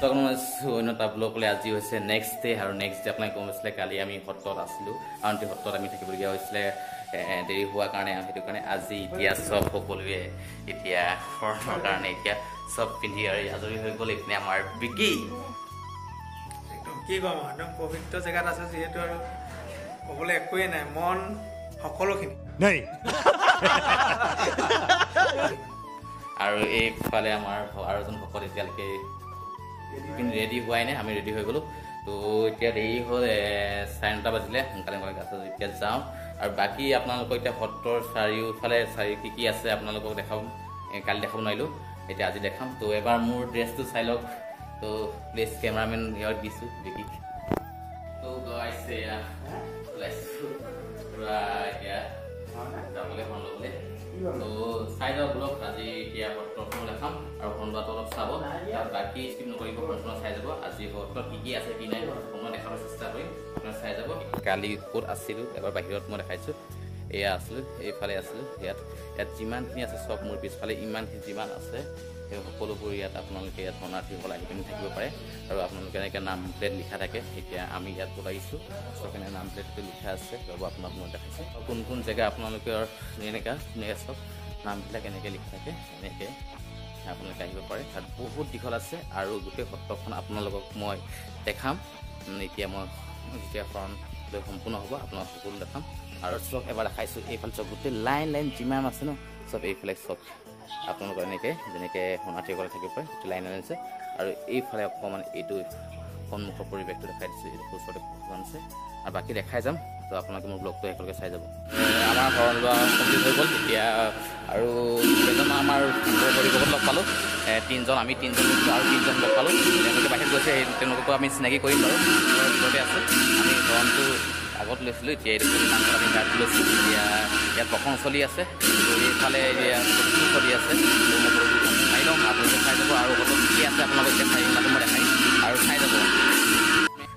তো অন্য এটা ব্লগলৈ আজি হৈছে নেক্সট ডে আৰু নেক্সট ডে আপোনাক গম পাইছিলে কালি আমি সত্ৰত আছিলোঁ আউনীআটী সত্ৰত আমি থাকিবলগীয়া হৈছিলে দেৰি হোৱাৰ কাৰণে সেইটো কাৰণে আজি এতিয়া চব সকলোৱে এতিয়া শৰণৰ কাৰণে এতিয়া চব পিন্ধি আৰু আজৰি হৈ গ'ল এইপিনে আমাৰ বিকি কি ক'ম একদম পবিত্ৰ জেগাত আছে যিহেতু আৰু ক'বলৈ একোৱেই নাই মন সকলোখিনি নাই আৰু এইফালে আমাৰ আৰু এজন ভকত এতিয়ালৈকে ৰেডি হোৱাই নাই আমি ৰেডি হৈ গ'লোঁ তো এতিয়া দেৰি হ'ল 9:30 বাজিলে সোনকালে এতিয়া যাওঁ আৰু বাকী আপোনালোকক এতিয়া সত্ৰৰ চাৰিওফালে কি কি আছে আপোনালোকক দেখাম কালি দেখাব নোৱাৰিলোঁ এতিয়া আজি দেখাম তো এবাৰ মোৰ ড্ৰেছটো চাই লওক তো প্লিজ কেমেৰামেন ইয়াত দিছোঁ বিকি তো গাইছে এতিয়া যাবলৈ মন ল'বলৈ তো চাই যাওক ব্লগ আজি এতিয়া সত্ৰখনো দেখাম আৰু সন্ধিয়াটো অলপ চাব আৰু বাকী স্কিপ নকৰিব সন্ধিয়া চাই যাব আজি সত্ৰত কি কি আছে কি নাই মই দেখাবলৈ চেষ্টা কৰিম আপোনাৰ চাই যাব কালি ক'ত আছিলোঁ এবাৰ বাহিৰত মই দেখাইছোঁ এয়া আছিলোঁ এইফালে আছিলোঁ ইয়াত যিমানখিনি আছে চব মোৰ পিছফালে ইমানখিনি যিমান আছে সেই সকলোবোৰ ইয়াত আপোনালোকে ইয়াত শৰণাৰ্থীসকল আহি পিনি থাকিব পাৰে আৰু আপোনালোকে এনেকৈ নাম প্লেট লিখা থাকে এতিয়া আমি ইয়াত ওলাইছোঁ চব এনে নাম প্লেটটো লিখা আছে ৰ'ব আপোনাক মই দেখাইছোঁ কোন কোন জেগা আপোনালোকৰ এনেকুৱা ধুনীয়াকৈ চব নামবিলাক এনেকৈ লিখা থাকে এনেকৈ আপোনালোকে আহিব পাৰে তাত বহুত দীঘল আছে আৰু গোটেই সত্ৰখন আপোনালোকক মই দেখাম এতিয়া মই যেতিয়া শৰণ লৈ সম্পূৰ্ণ হ'ব আপোনাক সকলো দেখাম আৰু চব এবাৰ দেখাইছোঁ এইফালে চব গোটেই লাইন যিমান আছে ন চব এইফালে চব আপোনালোকৰ এনেকৈ যেনেকৈ শৰণাৰ্থীসকলে থাকিব পাৰে গোটেই লাইন আছে আৰু এইফালে অকণমান এইটো সন্মুখৰ পৰিৱেশটো দেখাই দিছোঁ এইটো ওচৰতে ভগৱান আছে আৰু বাকী দেখাই যাম তো আপোনালোকে মোৰ ব্লগটো একেলগে চাই যাব আমাৰ শৰণ লোৱা কমপ্লিট হৈ গ'ল এতিয়া আৰু কেইজন আমাৰ পৰিৱেশত লগ পালোঁ আমি তিনিজন আৰু তিনিজন লগ পালোঁ তেওঁলোকে বাহিৰত গৈছে তেওঁলোককো আমি চিনাকি কৰিম বাৰু ভিতৰতে আছোঁ আমি শৰণটো আগত লৈছিলোঁ এতিয়া এইটো নামঘৰত আমি গাত লৈছোঁ এতিয়া ইয়াত প্ৰসংগ চলি আছে এইফালে প্ৰতিটো চলি আছে চাই লওঁ আপোনালোকে চাই যাব আৰু সত্ৰত কি আছে আপোনালোকে এতিয়া চাই মই দেখাই আৰু চাই যাব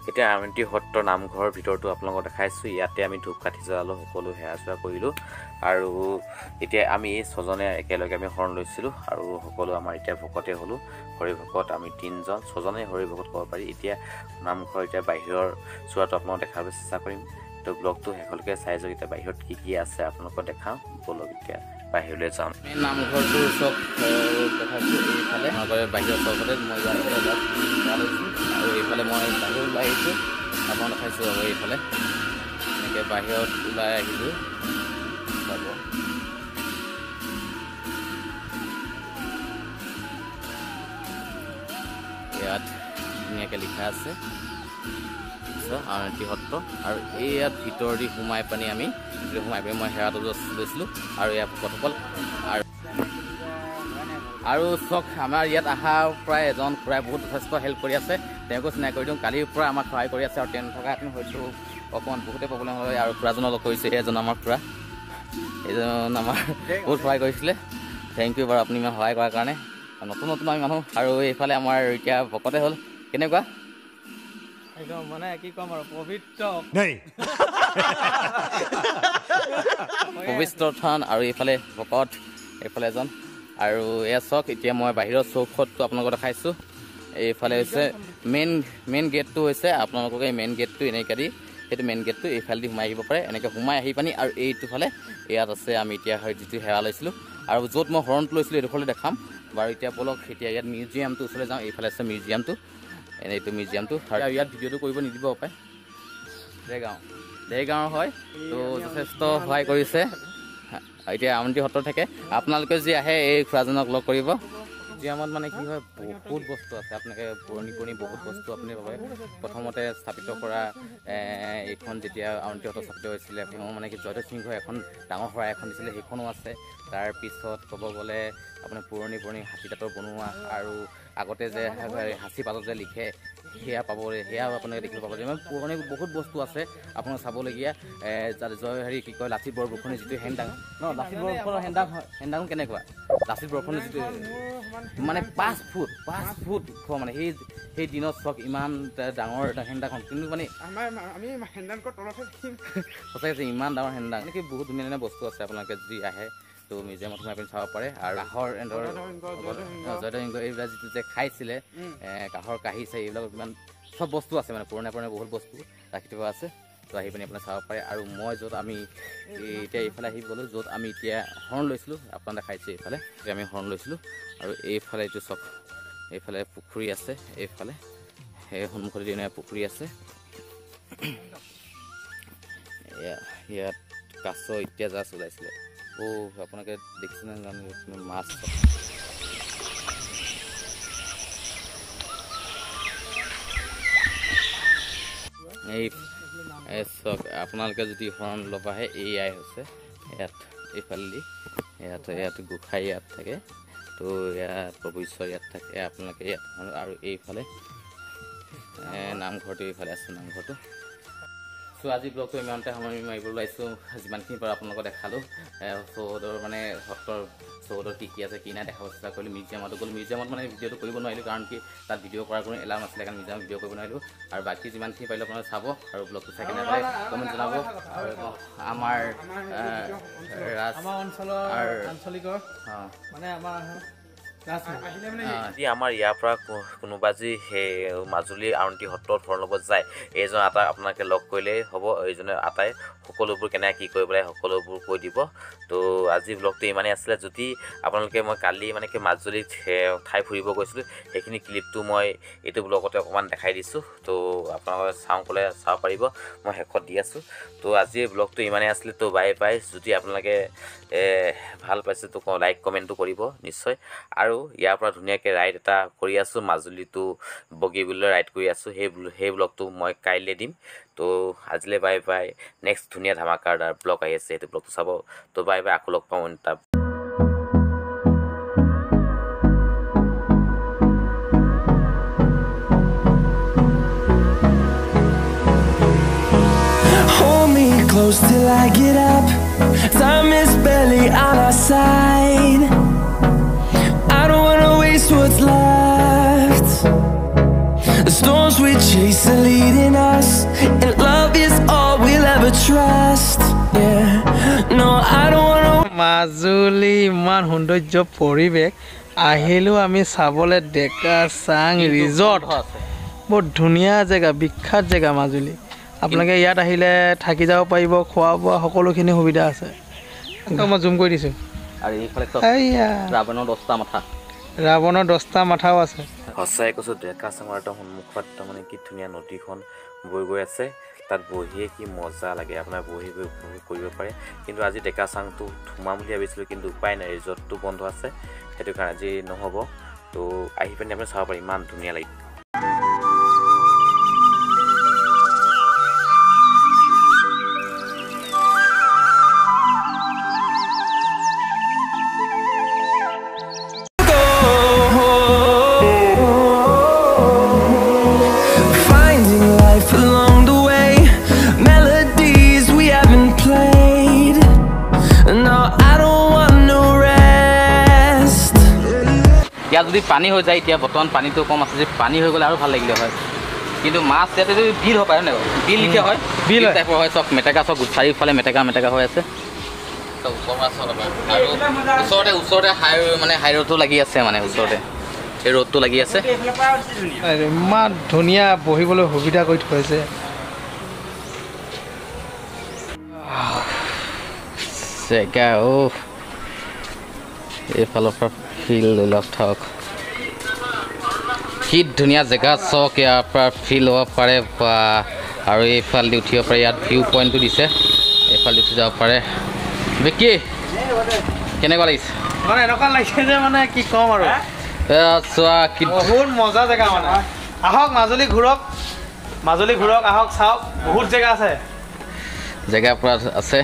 এতিয়া আউনীআটী সত্ৰৰ নামঘৰৰ ভিতৰতো আপোনালোকক দেখাইছোঁ ইয়াতে আমি ধূপকাঠি জ্বলালোঁ সকলো সেৱা চেৱা কৰিলোঁ আৰু এতিয়া আমি এই ছজনে একেলগে আমি শৰণ লৈছিলোঁ আৰু সকলো আমাৰ এতিয়া ভকতে হ'লোঁ হৰিভকত আমি তিনিজন ছজনেই হৰিভকত ক'ব পাৰি এতিয়া নামঘৰ এতিয়া বাহিৰৰ চোৱাটো আপোনালোকক দেখাবলৈ চেষ্টা কৰিম তো ব্লগটো শেষলৈকে চাই যাওক এতিয়া বাহিৰত কি কি আছে আপোনালোকক দেখাওঁ বলক এতিয়া বাহিৰলৈ যাওঁ নামঘৰটো চব দেখাইছোঁ এইফালে বাহিৰৰ চবতে মই লৈছোঁ আৰু এইফালে মই বাহিৰত ওলাই আহিছোঁ আপোনাক দেখাইছোঁ আৰু এইফালে এনেকৈ বাহিৰত ওলাই আহিলোঁ চাব ইয়াত ধুনীয়াকৈ লিখা আছে আউনীআটী সত্ৰ আৰু এই ইয়াত ভিতৰেদি সোমাই পানি আমি মই সেৱাটো লৈছিলোঁ আৰু ইয়াৰ ভকতসকল আৰু চক আমাৰ ইয়াত অহা প্ৰায় এজন খুৰাই বহুত যথেষ্ট হেল্প কৰি আছে তেওঁকো চিনাকি কৰি দিওঁ কালিৰ পৰা আমাক সহায় কৰি আছে আৰু তেওঁ থকাহেঁতেন হয়তো অকণমান বহুতেই প্ৰব্লেম হয় আৰু খুৰাজনক লগ কৰিছে এজন আমাৰ খুৰা এইজন আমাৰ বহুত সহায় কৰিছিলে থেংক ইউ বাৰু আপুনি ইমান সহায় কৰাৰ কাৰণে নতুন আমি মানুহ আৰু এইফালে আমাৰ এতিয়া ভকতে হ'ল কেনেকুৱা একদম মানে কি ক'ম আৰু পবিত্ৰ থান আৰু এইফালে ভকত এইফালে এজন আৰু এয়া চাওক এতিয়া মই বাহিৰৰ চৌখতটো আপোনালোকক দেখাইছোঁ এইফালে হৈছে মেইন গেটটো হৈছে আপোনালোকক এই মেইন গেটটো এনেকৈ দি সেইটো মেইন গেটটো এইফালেদি সোমাই আহিব পাৰে এনেকৈ সোমাই আহি পানি আৰু এইটো ফালে ইয়াত আছে আমি এতিয়া যিটো সেৱা লৈছিলোঁ আৰু য'ত মই শৰণটো লৈছিলোঁ এইডোখৰলৈ দেখাম বাৰু এতিয়া বলক এতিয়া ইয়াত মিউজিয়ামটো ওচৰলৈ যাওঁ এইফালে আছে মিউজিয়ামটো এনেইটো মিউজিয়ামটো আৰু ইয়াত ভিডিঅ'টো কৰিব নিদিব পায় দেৰগাঁৱৰ হয় তো যথেষ্ট সহায় কৰিছে এতিয়া আউনীআটী সত্ৰ থাকে আপোনালোকে যি আহে এই খুৰাজনক লগ কৰিব মিউজিয়ামত মানে কি হয় বহুত বস্তু আছে আপোনালোকে পুৰণি বহুত বস্তু আপুনি পাব প্ৰথমতে স্থাপিত কৰা এইখন যেতিয়া আউনীআটী সত্ৰ স্থাপিত হৈছিলে তেওঁ মানে কি জয়দেৱ সিংহই এখন ডাঙৰ শৰাই এখন দিছিলে সেইখনো আছে তাৰপিছত ক'ব গ'লে আপোনাৰ পুৰণি হাতী দাঁতৰ বনোৱা আৰু আগতে যে সাঁচি পাতত যে লিখে সেয়া পাব সেয়াও আপোনালোকে দেখিব পাব যে পুৰণি বহুত বস্তু আছে আপোনালোকে চাবলগীয়া কি কয় লাচিত বৰফুকনৰ যিটো হেণ্ডাং লাচিত বৰফুকনৰ হেণ্ডাং কেনেকুৱা লাচিত বৰফুকনৰ যিটো মানে 5 ফুট মানে সেই দিনত চক ইমান ডাঙৰ হেণ্ডাংখন কিন্তু মানে সঁচাকৈ ইমান ডাঙৰ হেণ্ডাং এনেকৈ বহুত ধুনীয়া ধুনীয়া বস্তু আছে আপোনালোকে যদি আহে তো মিউজিয়ামত সোমাই পিনি চাব পাৰে আৰু কাঁহৰ জয়দহিংগ এইবিলাক যিটো যে খাইছিলে কাঁহৰ কাঁহী চাহী এইবিলাক ইমান চব বস্তু আছে মানে পুৰণা বহুত বস্তু ৰাখি থোৱা আছে তো আহি পিনি আপোনাৰ চাব পাৰে আৰু মই য'ত আমি এতিয়া এইফালে আহি গ'লোঁ য'ত আমি এতিয়া হৰ্ণ লৈছিলোঁ আপোনাক দেখাইছোঁ এইফালে আমি হৰ্ণ লৈছিলোঁ আৰু এইফালে এইটো চব এইফালে পুখুৰী আছে এইফালে সেই সন্মুখতে দিনে পুখুৰী আছে ইয়াত কাছ এতিয়া জাষ্ট ওলাইছিলে আপোনালোকে দেখিছেনে জানো মাছ এই চক আপোনালোকে যদি হৰ্ণ ল'ব আহে এয়াই হৈছে ইয়াত এইফালেদি ইয়াত গোসাঁই ইয়াত থাকে তো ইয়াত প্ৰভু ঈশ্বৰ ইয়াত থাকে আপোনালোকে ইয়াত আৰু এইফালে নামঘৰটো এইফালে আছে নামঘৰটো চ' আজি ব্লগটো ইমানতে সামৰণি মাৰিবলৈ আহিছোঁ যিমানখিনি পৰা আপোনালোকক দেখালোঁ চৌহদৰ মানে সত্ৰৰ চৌহদৰ কি আছে কি নাই দেখাব চেষ্টা কৰিলোঁ মিউজিয়ামতো গ'লোঁ মিউজিয়ামত মানে ভিডিঅ'টো কৰিব নোৱাৰিলোঁ কাৰণ কি তাত ভিডিঅ' কৰাৰ কোনো এলাউ নাছিলে কাৰণ মিউজিয়ামত ভিডিঅ' কৰিব নোৱাৰিলোঁ আৰু বাকী যিমানখিনি পাৰিলোঁ আপোনালোকে চাব আৰু ব্লগটো চাই কিনে কমেণ্ট জনাব আৰু আমাৰ আঞ্চলিকৰ মানে আমাৰ আমাৰ ইয়াৰ পৰা কোনোবা যি সেই মাজুলী আউনীআটী সত্ৰত হৰ্ণ ল'ব যায় এইজন আটাই আপোনালোকে লগ কৰিলেই হ'ব এইজনে আটাই সকলোবোৰ কেনেকৈ কি কৰিব লাগে সকলোবোৰ কৈ দিব তো আজি ব্লগটো ইমানেই আছিলে যদি আপোনালোকে মই কালি মানে কি মাজুলীত ঠাই ফুৰিব গৈছিলোঁ সেইখিনি ক্লিপটো মই এইটো ব্লগতে অকণমান দেখাই দিছোঁ তো আপোনালোকে চাওঁ ক'লে চাব পাৰিব মই শেষত দি আছোঁ তো আজি ব্লগটো ইমানেই আছিলে তো বাই বাই যদি আপোনালোকে ভাল পাইছে তো লাইক কমেণ্টটো কৰিব নিশ্চয় আৰু ইয়াৰ পৰা ধুনীয়াকৈ ৰাইড এটা কৰি আছোঁ মাজুলীটো বগীবিললৈ ৰাইড কৰি আছোঁ সেই ব্লগটো মই কাইলৈ দিম তো আজিলৈ বাই বাই নেক্সট ধুনীয়া ধামাকাৰ ব্লগ আহি আছে সেইটো ব্লগটো চাব তো বাই বাই আকৌ লগ পাওঁ তাত Close till I get up. Time is barely on our side. I don't wanna waste what's left. The storms we chase are leading us, and love is all we'll ever trust. Yeah, no, I don't wanna. Majuli ইমান সৌন্দৰ্য পৰিৱেশ আহিলোঁ আমি চাবলৈ ডেকা চাং resort বহুত ধুনীয়া জেগা বিখ্যাত জেগা মাজুলী আপোনালোকে ইয়াত আহিলে থাকি যাব পাৰিব খোৱা বোৱা সকলোখিনি সুবিধা আছে মই জুম কৰি দিছোঁ আৰু এইফালে ৰাৱণৰ 10টা মাথাও আছে সঁচাই কৈছোঁ ডেকা চাঙৰ এটা সন্মুখত তাৰমানে কি ধুনীয়া নদীখন বৈ গৈ আছে তাত বহিয়ে কি মজা লাগে আপোনাৰ বহি গৈ উপভোগ কৰিব পাৰে কিন্তু আজি ডেকা চাংটো সোমাম বুলি ভাবিছিলোঁ কিন্তু উপায় নাই ৰিজৰ্টটো বন্ধ আছে সেইটো কাৰণে আজি নহ'ব তো আহি পিনে আপুনি চাব পাৰে ইমান ধুনীয়া লাগে ইয়াত যদি পানী হৈ যায় এতিয়া বৰ্তমান পানীটো কম আছে যে পানী হৈ গ'লে আৰু ভাল লাগিলে হয় কিন্তু মাছ ইয়াতে যদি বিল হ'ব পাৰে নাই বিল লিখা হয় বিল টাইপৰ হয় চব মেটেকা চব চাৰিওফালে মেটেকা হৈ আছে চব ওপৰৰ পৰা চব আৰু ওচৰতে হাই ৰোডটো লাগি আছে মানে ওচৰতে এই ৰোডটো লাগি আছে ইমান ধুনীয়া বহিবলৈ সুবিধা কৰি থৈছে জেগা এইফালৰ পৰা ফিল লৈ লওক থাকক কি ধুনীয়া জেগা চাওক ইয়াৰ পৰা ফিল ল'ব পাৰে বা আৰু এইফালেদি উঠিব পাৰে ইয়াত ভিউ পইণ্টটো দিছে এইফালেদি উঠি যাব পাৰে বিকি কেনেকুৱা লাগিছে মানে এনেকুৱা লাগিছে যে মানে কি ক'ম আৰু চোৱা কি বহুত মজা জেগা মানে আহক মাজুলী ঘূৰক আহক চাওক বহুত জেগা আছে জেগা পুৰা আছে